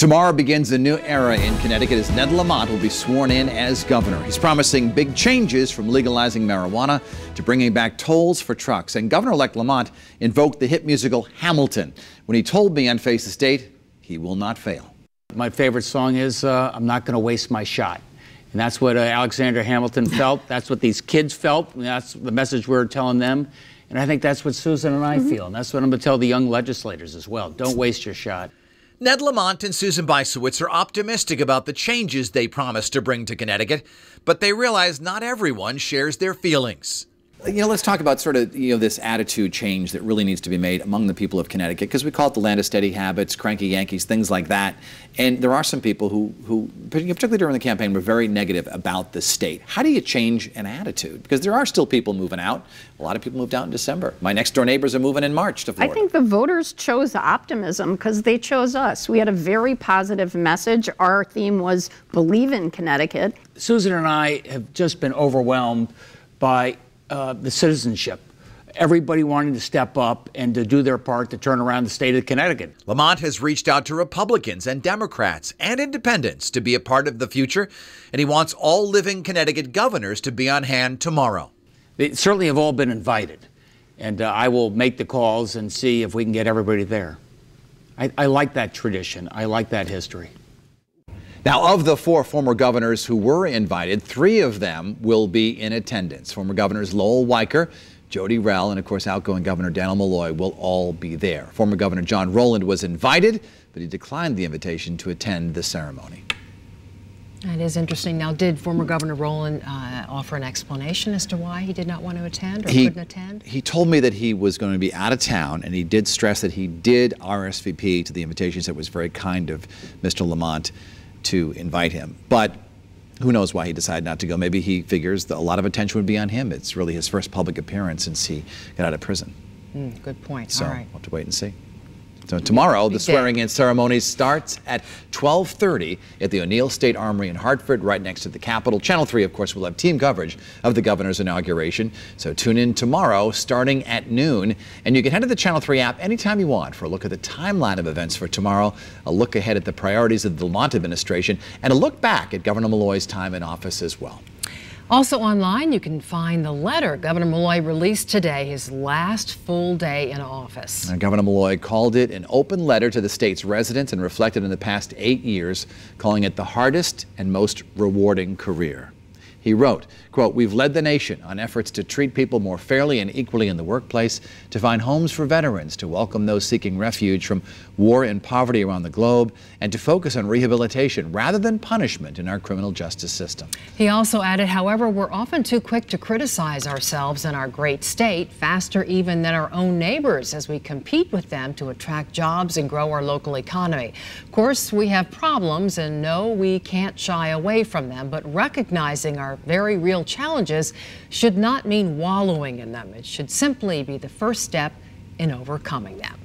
Tomorrow begins a new era in Connecticut as Ned Lamont will be sworn in as governor. He's promising big changes from legalizing marijuana to bringing back tolls for trucks. And Governor-elect Lamont invoked the hit musical Hamilton when he told me on Face the State he will not fail. My favorite song is I'm Not Going to Waste My Shot. And that's what Alexander Hamilton felt. That's what these kids felt. And that's the message we're telling them. And I think that's what Susan and I feel. And that's what I'm going to tell the young legislators as well. Don't waste your shot. Ned Lamont and Susan Bysowitz are optimistic about the changes they promise to bring to Connecticut, but they realize not everyone shares their feelings. Let's talk about sort of, this attitude change that really needs to be made among the people of Connecticut, because we call it the land of steady habits, cranky Yankees, things like that. And there are some people who, particularly during the campaign, were very negative about the state. How do you change an attitude? Because there are still people moving out. A lot of people moved out in December. My next door neighbors are moving in March to Florida. I think the voters chose optimism because they chose us. We had a very positive message. Our theme was believe in Connecticut. Susan and I have just been overwhelmed by the citizenship. Everybody wanting to step up and to do their part to turn around the state of Connecticut. Lamont has reached out to Republicans and Democrats and independents to be a part of the future, and he wants all living Connecticut governors to be on hand tomorrow. They certainly have all been invited, and I will make the calls and see if we can get everybody there. I like that tradition. I like that history. Now, of the 4 former governors who were invited, 3 of them will be in attendance. Former governors Lowell Weicker, Jody Rell, and of course outgoing Governor Daniel Malloy will all be there. Former Governor John Rowland was invited, but he declined the invitation to attend the ceremony. That is interesting. Now, did former Governor Rowland offer an explanation as to why he did not want to attend or couldn't attend? He told me that he was going to be out of town, and he did stress that he did RSVP to the invitations. It was very kind of Mr. Lamont to invite him. But who knows why he decided not to go. Maybe he figures that a lot of attention would be on him. It's really his first public appearance since he got out of prison. Good point. So all right. We'll have to wait and see. So tomorrow, the swearing-in ceremony starts at 12:30 at the O'Neill State Armory in Hartford, right next to the Capitol. Channel 3, of course, will have team coverage of the governor's inauguration. So tune in tomorrow, starting at noon. And you can head to the Channel 3 app anytime you want for a look at the timeline of events for tomorrow, a look ahead at the priorities of the Lamont administration, and a look back at Governor Malloy's time in office as well. Also online, you can find the letter Governor Malloy released today, his last full day in office. Now, Governor Malloy called it an open letter to the state's residents and reflected on the past 8 years, calling it the hardest and most rewarding career. He wrote, quote, "We've led the nation on efforts to treat people more fairly and equally in the workplace, to find homes for veterans, to welcome those seeking refuge from war and poverty around the globe, and to focus on rehabilitation rather than punishment in our criminal justice system." He also added, however, we're often too quick to criticize ourselves and our great state, faster even than our own neighbors, as we compete with them to attract jobs and grow our local economy. Of course, we have problems, and no, we can't shy away from them, but recognizing our very real challenges should not mean wallowing in them. It should simply be the first step in overcoming them.